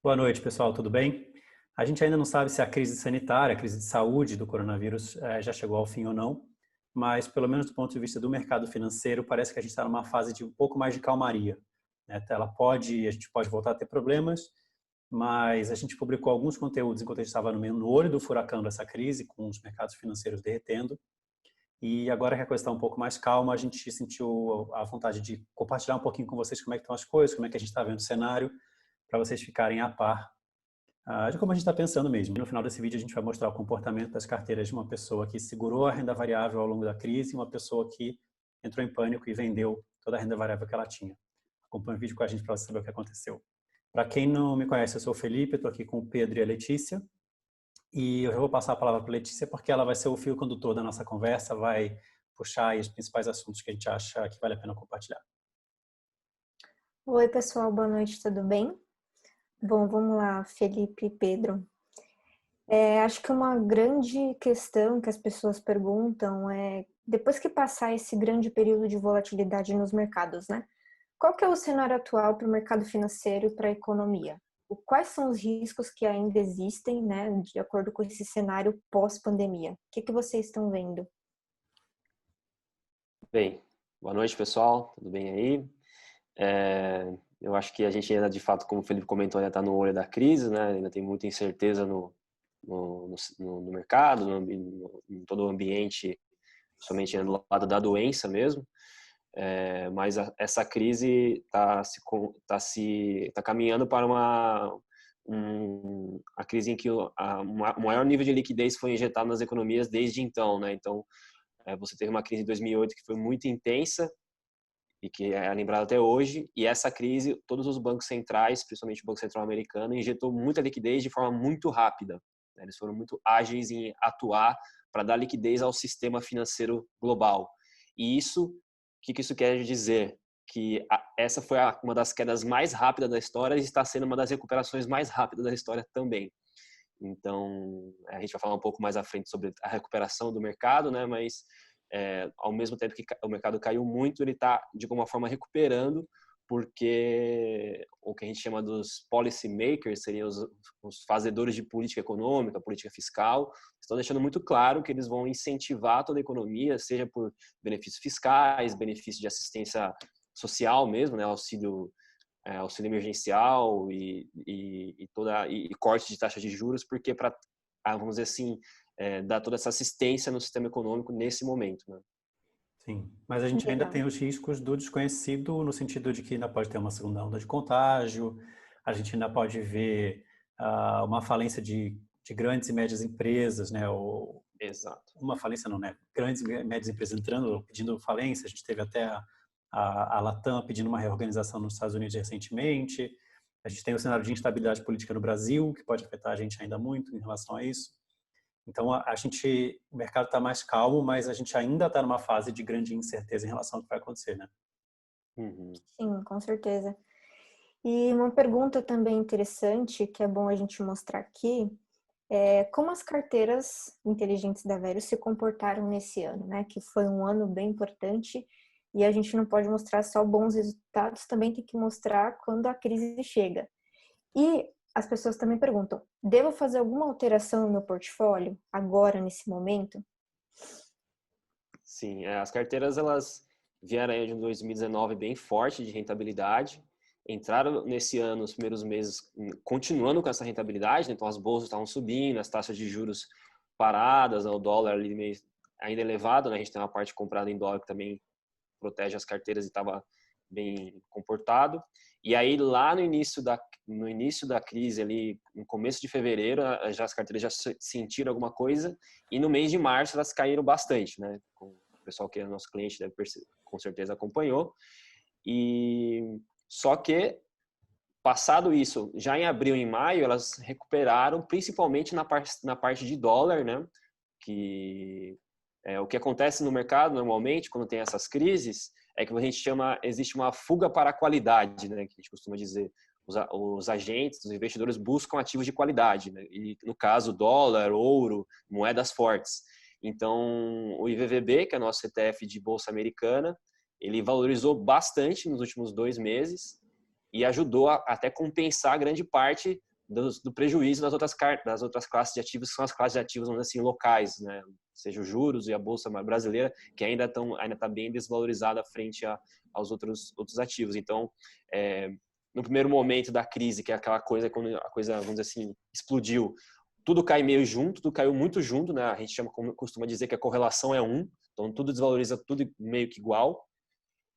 Boa noite, pessoal, tudo bem? A gente ainda não sabe se a crise sanitária, a crise de saúde do coronavírus já chegou ao fim ou não, mas pelo menos do ponto de vista do mercado financeiro, parece que a gente está numa fase de um pouco mais de calmaria, né? A gente pode voltar a ter problemas, mas a gente publicou alguns conteúdos enquanto a gente estava no olho do furacão dessa crise, com os mercados financeiros derretendo, e agora que a coisa está um pouco mais calma, a gente sentiu a vontade de compartilhar um pouquinho com vocês como é que estão as coisas, como é que a gente está vendo o cenário, para vocês ficarem a par de como a gente está pensando mesmo. No final desse vídeo a gente vai mostrar o comportamento das carteiras de uma pessoa que segurou a renda variável ao longo da crise e uma pessoa que entrou em pânico e vendeu toda a renda variável que ela tinha. Acompanhe o vídeo com a gente para você saber o que aconteceu. Para quem não me conhece, eu sou o Felipe, estou aqui com o Pedro e a Letícia. E eu já vou passar a palavra para a Letícia porque ela vai ser o fio condutor da nossa conversa, vai puxar aí os principais assuntos que a gente acha que vale a pena compartilhar. Oi, pessoal, boa noite, tudo bem? Bom, vamos lá, Felipe e Pedro. Acho que uma grande questão que as pessoas perguntam é, depois que passar esse grande período de volatilidade nos mercados, né? Qual que é o cenário atual para o mercado financeiro e para a economia? Quais são os riscos que ainda existem, né, de acordo com esse cenário pós-pandemia? O que vocês estão vendo? Bem, boa noite, pessoal. Tudo bem aí? Eu acho que a gente ainda, de fato, como o Felipe comentou, ainda está no olho da crise, né? Ainda tem muita incerteza no mercado, em todo o ambiente, somente do lado da doença mesmo. Mas essa crise está caminhando para a crise em que o maior nível de liquidez foi injetado nas economias desde então, né? Então, você teve uma crise em 2008 que foi muito intensa e que é lembrada até hoje, e essa crise, todos os bancos centrais, principalmente o Banco Central americano, injetou muita liquidez de forma muito rápida. Eles foram muito ágeis em atuar para dar liquidez ao sistema financeiro global. E isso, o que isso quer dizer? Que essa foi uma das quedas mais rápidas da história e está sendo uma das recuperações mais rápidas da história também. Então, a gente vai falar um pouco mais à frente sobre a recuperação do mercado, né? Mas, ao mesmo tempo que o mercado caiu muito, ele está, de alguma forma, recuperando, porque o que a gente chama dos policy makers, seriam os fazedores de política econômica, política fiscal, estão deixando muito claro que eles vão incentivar toda a economia, seja por benefícios fiscais, benefícios de assistência social mesmo, né? Auxílio emergencial e corte de taxa de juros, porque para, vamos dizer assim, dar toda essa assistência no sistema econômico nesse momento, né? Sim, mas a gente ainda tem os riscos do desconhecido no sentido de que ainda pode ter uma segunda onda de contágio, a gente ainda pode ver uma falência de grandes e médias empresas, né? Exato. Uma falência não, né? Grandes e médias empresas entrando, pedindo falência, a gente teve até a Latam pedindo uma reorganização nos Estados Unidos recentemente, a gente tem o cenário de instabilidade política no Brasil, que pode afetar a gente ainda muito em relação a isso. Então, o mercado está mais calmo, mas a gente ainda está numa fase de grande incerteza em relação ao que vai acontecer, né? Uhum. Sim, com certeza. E uma pergunta também interessante, que é bom a gente mostrar aqui, é como as carteiras inteligentes da Verus se comportaram nesse ano, né? Que foi um ano bem importante e a gente não pode mostrar só bons resultados, também tem que mostrar quando a crise chega. E as pessoas também perguntam, devo fazer alguma alteração no meu portfólio agora, nesse momento? Sim, as carteiras, elas vieram aí de 2019 bem forte de rentabilidade, entraram nesse ano, os primeiros meses, continuando com essa rentabilidade, né? Então as bolsas estavam subindo, as taxas de juros paradas, o dólar ali meio ainda elevado, né? A gente tem uma parte comprada em dólar que também protege as carteiras e estava bem comportado. E aí lá no início da crise ali, no começo de fevereiro, já as carteiras já sentiram alguma coisa e no mês de março elas caíram bastante, né? O pessoal que é nosso cliente deve com certeza acompanhou. E só que passado isso, já em abril e em maio, elas recuperaram principalmente na parte de dólar, né? Que o que acontece no mercado normalmente quando tem essas crises é que a gente existe uma fuga para a qualidade, né, que a gente costuma dizer. Os agentes, os investidores buscam ativos de qualidade, né, e no caso dólar, ouro, moedas fortes. Então o IVVB, que é o nosso ETF de bolsa americana, ele valorizou bastante nos últimos 2 meses e ajudou a até compensar grande parte do prejuízo das outras classes de ativos, que são as classes de ativos, vamos dizer assim, locais, né? Seja os juros e a bolsa brasileira, que ainda tá bem desvalorizada frente aos outros ativos. Então, no primeiro momento da crise, que é aquela coisa quando a coisa, vamos dizer assim, explodiu, tudo cai meio junto, tudo caiu muito junto, né? A gente costuma dizer que a correlação é 1, então tudo desvaloriza tudo meio que igual.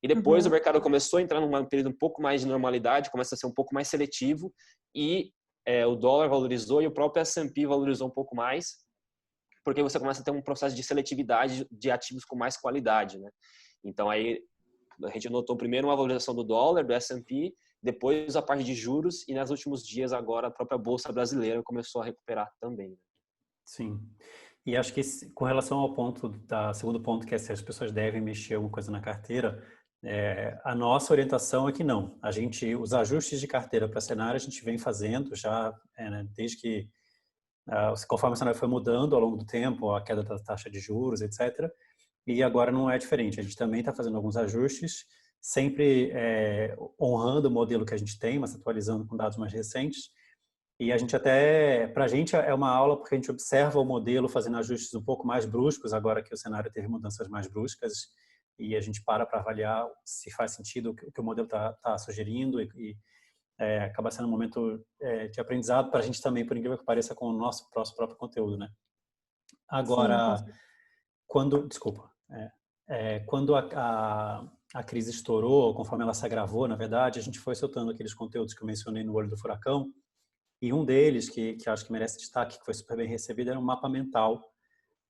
E depois o mercado começou a entrar num período um pouco mais de normalidade, começa a ser um pouco mais seletivo e o dólar valorizou e o próprio S&P valorizou um pouco mais, porque você começa a ter um processo de seletividade de ativos com mais qualidade, né? Então aí a gente notou primeiro uma valorização do dólar, do S&P, depois a parte de juros e nos últimos dias agora a própria bolsa brasileira começou a recuperar também. Né? Sim. E acho que com relação ao segundo ponto, que é se as pessoas devem mexer alguma coisa na carteira, a nossa orientação é que não. Os ajustes de carteira para cenário a gente vem fazendo já, né, desde que, conforme o cenário foi mudando ao longo do tempo, a queda da taxa de juros, etc. E agora não é diferente. A gente também está fazendo alguns ajustes, sempre honrando o modelo que a gente tem, mas atualizando com dados mais recentes. E a gente para a gente é uma aula porque a gente observa o modelo fazendo ajustes um pouco mais bruscos, agora que o cenário teve mudanças mais bruscas, e a gente para avaliar se faz sentido o que o modelo está sugerindo e acaba sendo um momento de aprendizado para a gente também, por incrível que pareça, com o nosso próprio conteúdo, né? Agora, Sim, desculpa, quando a crise estourou, conforme ela se agravou, na verdade, a gente foi soltando aqueles conteúdos que eu mencionei no Olho do Furacão, e um deles, que acho que merece destaque, que foi super bem recebido, era um mapa mental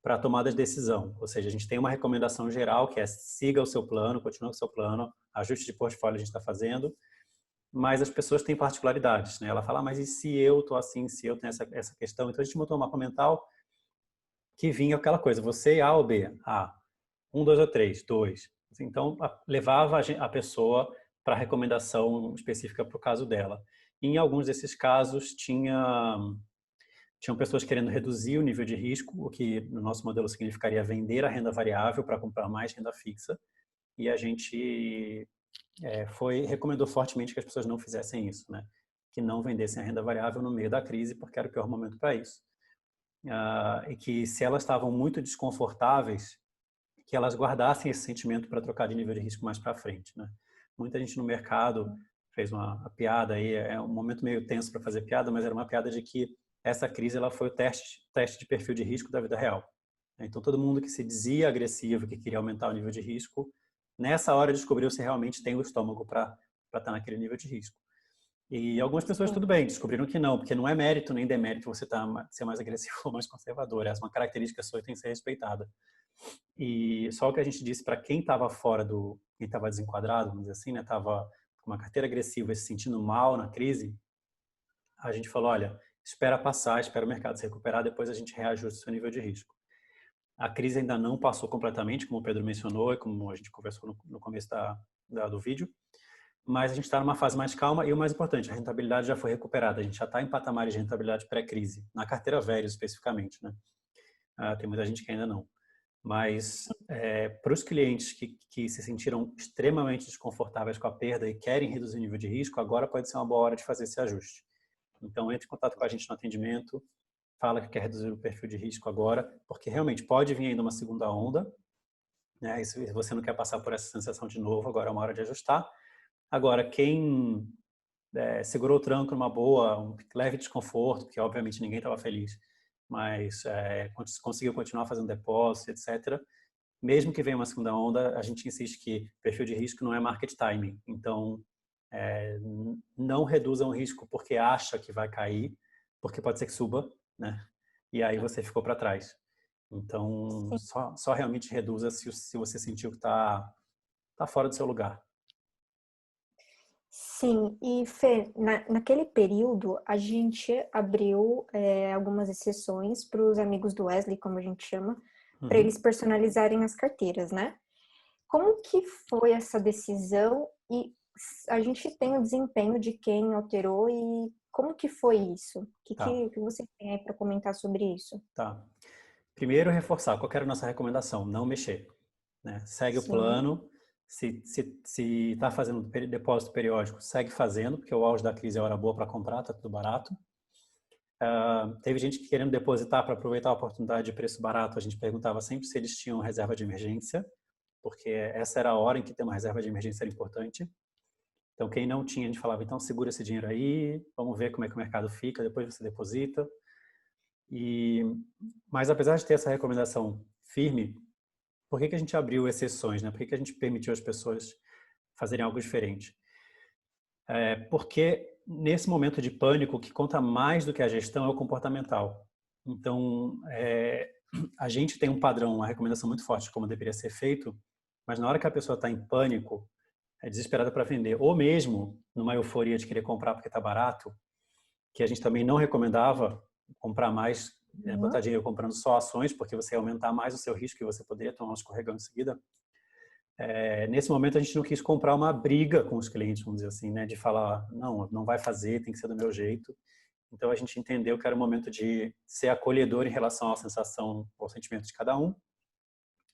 para tomada de decisão. Ou seja, a gente tem uma recomendação geral, que é siga o seu plano, continue com o seu plano, ajuste de portfólio a gente está fazendo, mas as pessoas têm particularidades, né? Ela fala, mas e se eu estou assim, se eu tenho essa questão? Então, a gente montou um mapa mental que vinha aquela coisa, você A ou B? A. 1, 2 ou 3? 2. Então, levava a pessoa para a recomendação específica para o caso dela. E em alguns desses casos, tinham pessoas querendo reduzir o nível de risco, o que no nosso modelo significaria vender a renda variável para comprar mais renda fixa. E a gente recomendou fortemente que as pessoas não fizessem isso, né? Que não vendessem a renda variável no meio da crise, porque era o pior momento para isso. E que se elas estavam muito desconfortáveis, que elas guardassem esse sentimento para trocar de nível de risco mais para frente, né? Muita gente no mercado fez uma piada aí, é um momento meio tenso para fazer piada, mas era uma piada de que essa crise ela foi o teste de perfil de risco da vida real. Então todo mundo que se dizia agressivo, que queria aumentar o nível de risco, nessa hora descobriu se realmente tem o estômago para estar naquele nível de risco. E algumas pessoas, tudo bem, descobriram que não, porque não é mérito nem demérito você ser mais agressivo ou mais conservador. Essa é uma característica sua e tem que ser respeitada. E só o que a gente disse para quem estava quem estava desenquadrado, vamos dizer assim, né, estava com uma carteira agressiva e se sentindo mal na crise, a gente falou, olha, espera passar, espera o mercado se recuperar, depois a gente reajusta o seu nível de risco. A crise ainda não passou completamente, como o Pedro mencionou e como a gente conversou no começo do vídeo, mas a gente está numa fase mais calma e o mais importante, a rentabilidade já foi recuperada, a gente já está em patamares de rentabilidade pré-crise, na carteira velha especificamente, né? Tem muita gente que ainda não. Mas para os clientes que se sentiram extremamente desconfortáveis com a perda e querem reduzir o nível de risco, agora pode ser uma boa hora de fazer esse ajuste. Então, entre em contato com a gente no atendimento, fala que quer reduzir o perfil de risco agora, porque realmente pode vir ainda uma segunda onda, né? E se você não quer passar por essa sensação de novo, agora é uma hora de ajustar. Agora, quem segurou o tranco numa boa, um leve desconforto, porque obviamente ninguém estava feliz, mas conseguiu continuar fazendo depósito, etc. Mesmo que venha uma segunda onda, a gente insiste que perfil de risco não é market timing. Então, não reduzam o risco porque acha que vai cair, porque pode ser que suba, né? E aí você ficou para trás. Então, só realmente reduza se você sentiu que tá fora do seu lugar. Sim, e Fê, naquele período a gente abriu algumas exceções para os amigos do Wesley, como a gente chama, para eles personalizarem as carteiras, né? Como que foi essa decisão e a gente tem o desempenho de quem alterou e como que foi isso? O que você tem aí para comentar sobre isso? Tá. Primeiro, reforçar qual era a nossa recomendação, não mexer, né? Segue o Sim, plano, se está fazendo depósito periódico, segue fazendo, porque o auge da crise é hora boa para comprar, está tudo barato. Teve gente que querendo depositar para aproveitar a oportunidade de preço barato. A gente perguntava sempre se eles tinham reserva de emergência, porque essa era a hora em que ter uma reserva de emergência era importante. Então, quem não tinha, a gente falava, então segura esse dinheiro aí, vamos ver como é que o mercado fica, depois você deposita. Mas apesar de ter essa recomendação firme, por que a gente abriu exceções, né? Por que a gente permitiu as pessoas fazerem algo diferente? Porque nesse momento de pânico, o que conta mais do que a gestão é o comportamental. Então, a gente tem um padrão, uma recomendação muito forte de como deveria ser feito, mas na hora que a pessoa está em pânico, é desesperada para vender, ou mesmo numa euforia de querer comprar porque está barato, que a gente também não recomendava comprar mais, botar dinheiro comprando só ações, porque você ia aumentar mais o seu risco e você poderia tomar um escorregão em seguida. Nesse momento a gente não quis comprar uma briga com os clientes, vamos dizer assim, né, de falar, não vai fazer, tem que ser do meu jeito. Então a gente entendeu que era o momento de ser acolhedor em relação à sensação, ao sentimento de cada um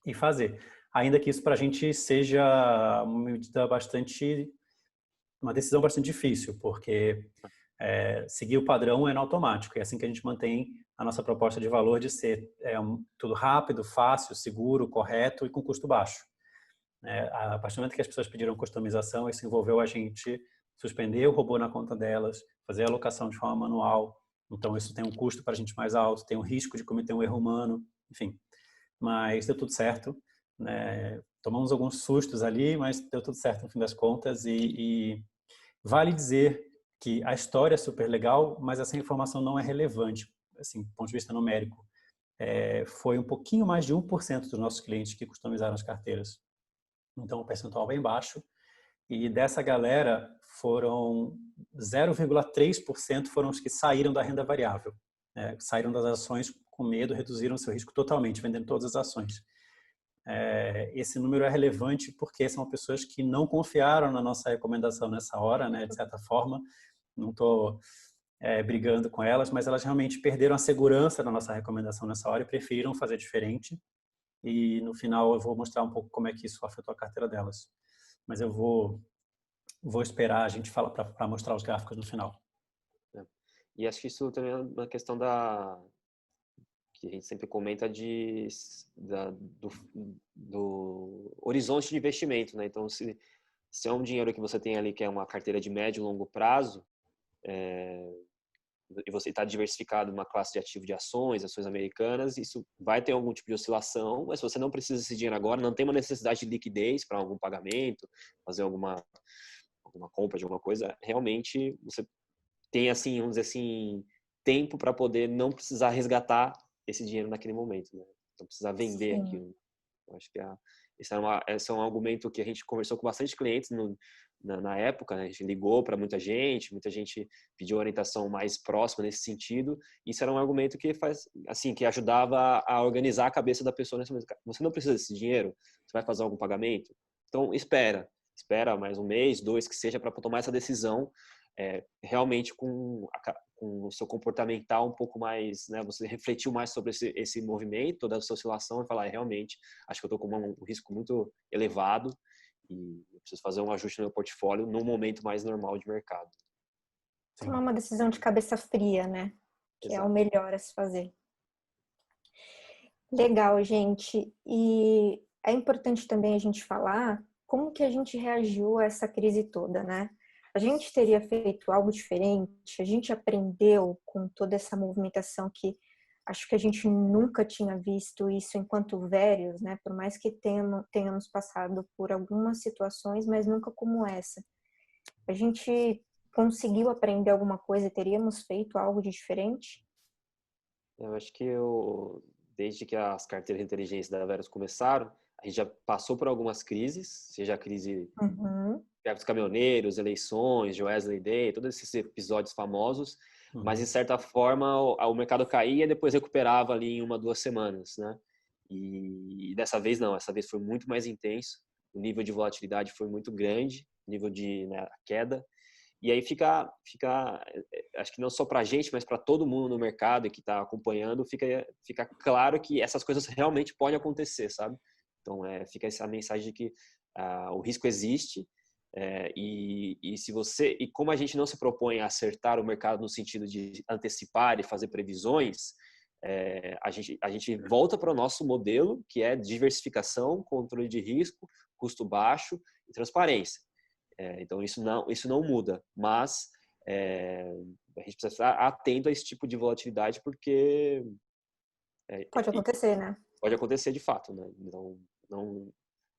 e fazer. Ainda que isso para a gente seja uma decisão bastante difícil, porque seguir o padrão é no automático. É assim que a gente mantém a nossa proposta de valor de ser tudo rápido, fácil, seguro, correto e com custo baixo. A partir do momento que as pessoas pediram customização, isso envolveu a gente suspender o robô na conta delas, fazer a alocação de forma manual. Então, isso tem um custo para a gente mais alto, tem o risco de cometer um erro humano, enfim. Mas deu tudo certo, né? Tomamos alguns sustos ali, mas deu tudo certo no fim das contas. E vale dizer que a história é super legal, mas essa informação não é relevante, assim, do ponto de vista numérico. Foi um pouquinho mais de 1% dos nossos clientes que customizaram as carteiras. Então, um percentual bem baixo. E dessa galera, foram 0,3% foram os que saíram da renda variável. Saíram das ações com medo, reduziram seu risco totalmente, vendendo todas as ações. Esse número é relevante porque são pessoas que não confiaram na nossa recomendação nessa hora, né, de certa forma. Não estou brigando com elas, mas elas realmente perderam a segurança da nossa recomendação nessa hora e preferiram fazer diferente. E no final eu vou mostrar um pouco como é que isso afetou a carteira delas. Mas eu vou esperar a gente falar para mostrar os gráficos no final. E acho que isso também é uma questão que a gente sempre comenta do horizonte de investimento, né? Então, se é um dinheiro que você tem ali que é uma carteira de médio e longo prazo, e você está diversificado em uma classe de ativo de ações americanas, isso vai ter algum tipo de oscilação, mas se você não precisa desse dinheiro agora, não tem uma necessidade de liquidez para algum pagamento, fazer alguma compra de alguma coisa, realmente você tem, assim, vamos dizer assim, tempo para poder não precisar resgatar esse dinheiro naquele momento, né? Não precisar vender aquilo. Eu acho que esse é um argumento que a gente conversou com bastante clientes na época, né? A gente ligou para muita gente pediu orientação mais próxima nesse sentido. Isso era um argumento que ajudava a organizar a cabeça da pessoa nesse momento. Você não precisa desse dinheiro? Você vai fazer algum pagamento? Então, espera mais um mês, 2, que seja, para tomar essa decisão realmente com o seu comportamental um pouco mais, né? Você refletiu mais sobre esse movimento, toda essa oscilação e falar, realmente, acho que eu estou com um risco muito elevado e eu preciso fazer um ajuste no meu portfólio num momento mais normal de mercado. Tomar uma decisão de cabeça fria, né? Que Exato. É o melhor a se fazer. Legal, gente. E é importante também a gente falar como que a gente reagiu a essa crise toda, né? A gente teria feito algo diferente? A gente aprendeu com toda essa movimentação que acho que a gente nunca tinha visto isso enquanto velhos, né? Por mais que tenhamos passado por algumas situações, mas nunca como essa. A gente conseguiu aprender alguma coisa? Teríamos feito algo de diferente? Eu acho que desde que as carteiras de inteligência da Verus começaram, a gente já passou por algumas crises, seja a crise dos caminhoneiros, eleições, Wesley Day, todos esses episódios famosos, mas de certa forma o mercado caía e depois recuperava ali em 1, 2 semanas, né? E dessa vez não, essa vez foi muito mais intenso, o nível de volatilidade foi muito grande, o nível de queda, e aí fica, acho que não só para a gente, mas para todo mundo no mercado que está acompanhando, fica claro que essas coisas realmente podem acontecer, sabe? Então fica essa mensagem de que o risco existe, E como a gente não se propõe a acertar o mercado no sentido de antecipar e fazer previsões, a gente volta para o nosso modelo, que é diversificação, controle de risco, custo baixo e transparência. Então isso não muda, mas a gente precisa estar atento a esse tipo de volatilidade, porque Pode acontecer, né? pode acontecer de fato, né? Então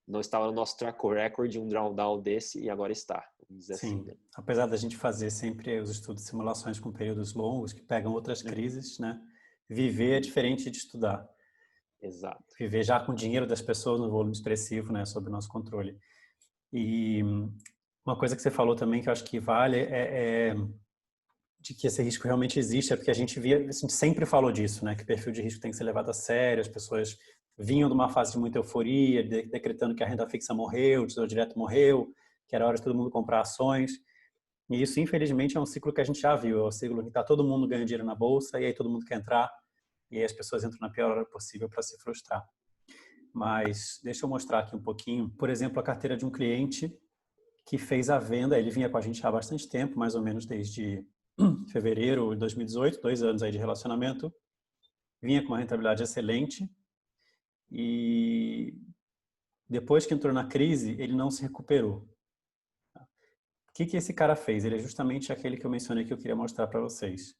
não estava no nosso track record um drawdown desse e agora está, vamos dizer Sim, assim, né? apesar da gente fazer sempre os estudos de simulações com períodos longos, que pegam outras crises, né? Viver é diferente de estudar. Exato. Viver já com o dinheiro das pessoas no volume expressivo, né? Sob o nosso controle. E uma coisa que você falou também que eu acho que vale é de que esse risco realmente existe, é porque a gente sempre falou disso, né? Que o perfil de risco tem que ser levado a sério, as pessoas vinham de uma fase de muita euforia, decretando que a renda fixa morreu, o Tesouro Direto morreu, que era hora de todo mundo comprar ações. E isso, infelizmente, é um ciclo que a gente já viu. É um ciclo que está todo mundo ganhando dinheiro na bolsa e aí todo mundo quer entrar e aí as pessoas entram na pior hora possível para se frustrar. Mas deixa eu mostrar aqui um pouquinho. Por exemplo, a carteira de um cliente que fez a venda. Ele vinha com a gente há bastante tempo, mais ou menos desde fevereiro de 2018, 2 anos aí de relacionamento. Vinha com uma rentabilidade excelente e depois que entrou na crise, ele não se recuperou. O que esse cara fez? Ele é justamente aquele que eu mencionei que eu queria mostrar para vocês.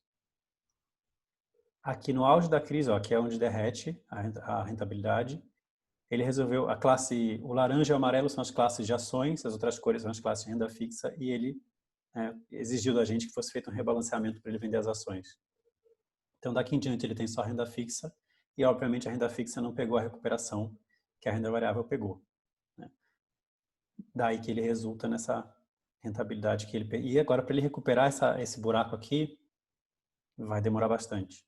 Aqui no auge da crise, ó, que é onde derrete a rentabilidade, ele resolveu, o laranja e o amarelo são as classes de ações, as outras cores são as classes de renda fixa, e ele exigiu da gente que fosse feito um rebalanceamento para ele vender as ações. Então, daqui em diante, ele tem só renda fixa, e obviamente a renda fixa não pegou a recuperação que a renda variável pegou, né? Daí que ele resulta nessa rentabilidade que ele... E agora, para ele recuperar esse buraco aqui, vai demorar bastante.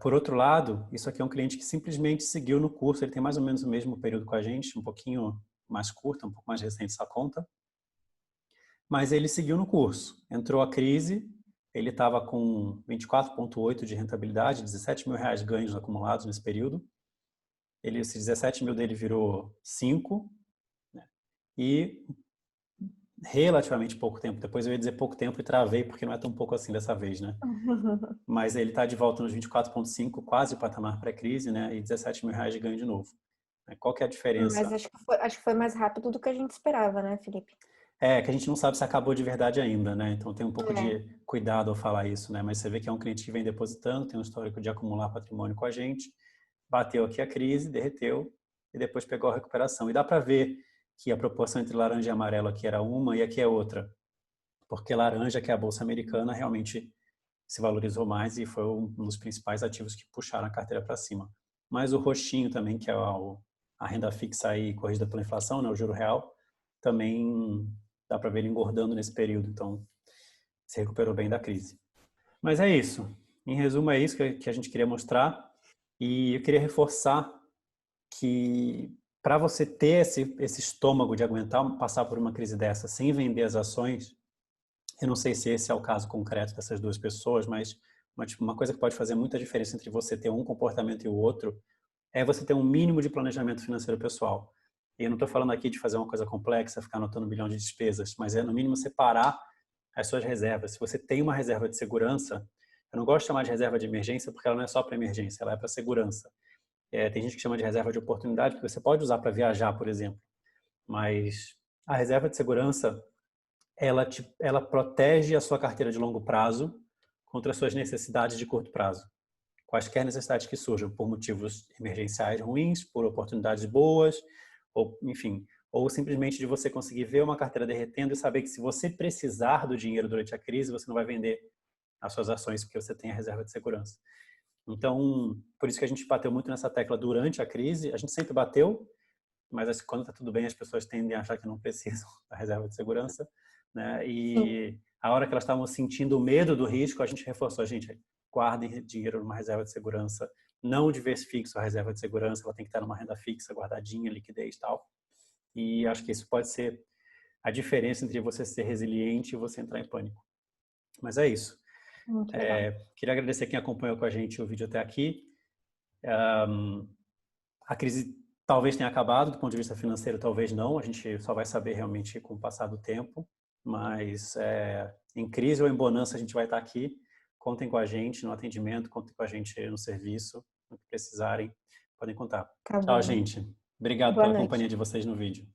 Por outro lado, isso aqui é um cliente que simplesmente seguiu no curso, ele tem mais ou menos o mesmo período com a gente, um pouquinho mais curta, um pouco mais recente essa conta, mas ele seguiu no curso. Entrou a crise, ele estava com 24,8 de rentabilidade, 17 mil reais ganhos acumulados nesse período. Esses 17 mil dele virou 5, né? E relativamente pouco tempo, depois eu ia dizer pouco tempo e travei, porque não é tão pouco assim dessa vez, né? Mas ele está de volta nos 24,5, quase o patamar pré-crise, né? E 17 mil reais de ganho de novo. Qual que é a diferença? Mas acho que foi mais rápido do que a gente esperava, né, Felipe? Que a gente não sabe se acabou de verdade ainda, né? Então tem um pouco de cuidado ao falar isso, né? Mas você vê que é um cliente que vem depositando, tem um histórico de acumular patrimônio com a gente, bateu aqui a crise, derreteu e depois pegou a recuperação. E dá para ver que a proporção entre laranja e amarelo aqui era uma e aqui é outra. Porque laranja, que é a bolsa americana, realmente se valorizou mais e foi um dos principais ativos que puxaram a carteira para cima. Mas o roxinho também, que é a renda fixa aí corrigida pela inflação, né, o juro real, também dá para ver ele engordando nesse período. Então, se recuperou bem da crise. Mas é isso. Em resumo, é isso que a gente queria mostrar. E eu queria reforçar que para você ter esse estômago de aguentar passar por uma crise dessa sem vender as ações, eu não sei se esse é o caso concreto dessas duas pessoas, mas uma coisa que pode fazer muita diferença entre você ter um comportamento e o outro é você ter um mínimo de planejamento financeiro pessoal. E eu não estou falando aqui de fazer uma coisa complexa, ficar anotando 1 bilhão de despesas, mas é no mínimo separar as suas reservas. Se você tem uma reserva de segurança, eu não gosto de chamar de reserva de emergência porque ela não é só para emergência, ela é para segurança. Tem gente que chama de reserva de oportunidade, porque você pode usar para viajar, por exemplo. Mas a reserva de segurança, ela protege a sua carteira de longo prazo contra as suas necessidades de curto prazo. Quaisquer necessidades que surjam por motivos emergenciais ruins, por oportunidades boas, ou enfim, ou simplesmente de você conseguir ver uma carteira derretendo e saber que se você precisar do dinheiro durante a crise, você não vai vender as suas ações porque você tem a reserva de segurança. Então, por isso que a gente bateu muito nessa tecla durante a crise. A gente sempre bateu, mas quando está tudo bem, as pessoas tendem a achar que não precisam da reserva de segurança, né? E a hora que elas estavam sentindo o medo do risco, a gente reforçou, gente, guardem dinheiro numa reserva de segurança, não diversifique sua reserva de segurança, ela tem que estar numa renda fixa, guardadinha, liquidez e tal. E acho que isso pode ser a diferença entre você ser resiliente e você entrar em pânico. Mas é isso. Queria agradecer quem acompanhou com a gente o vídeo até aqui. A crise talvez tenha acabado do ponto de vista financeiro, talvez não. A gente só vai saber realmente com o passar do tempo. Mas em crise ou em bonança a gente vai estar aqui. Contem com a gente no atendimento, contem com a gente no serviço, no que precisarem, podem contar. Tá Tchau, bom. gente. Obrigado Boa pela noite. companhia de vocês no vídeo.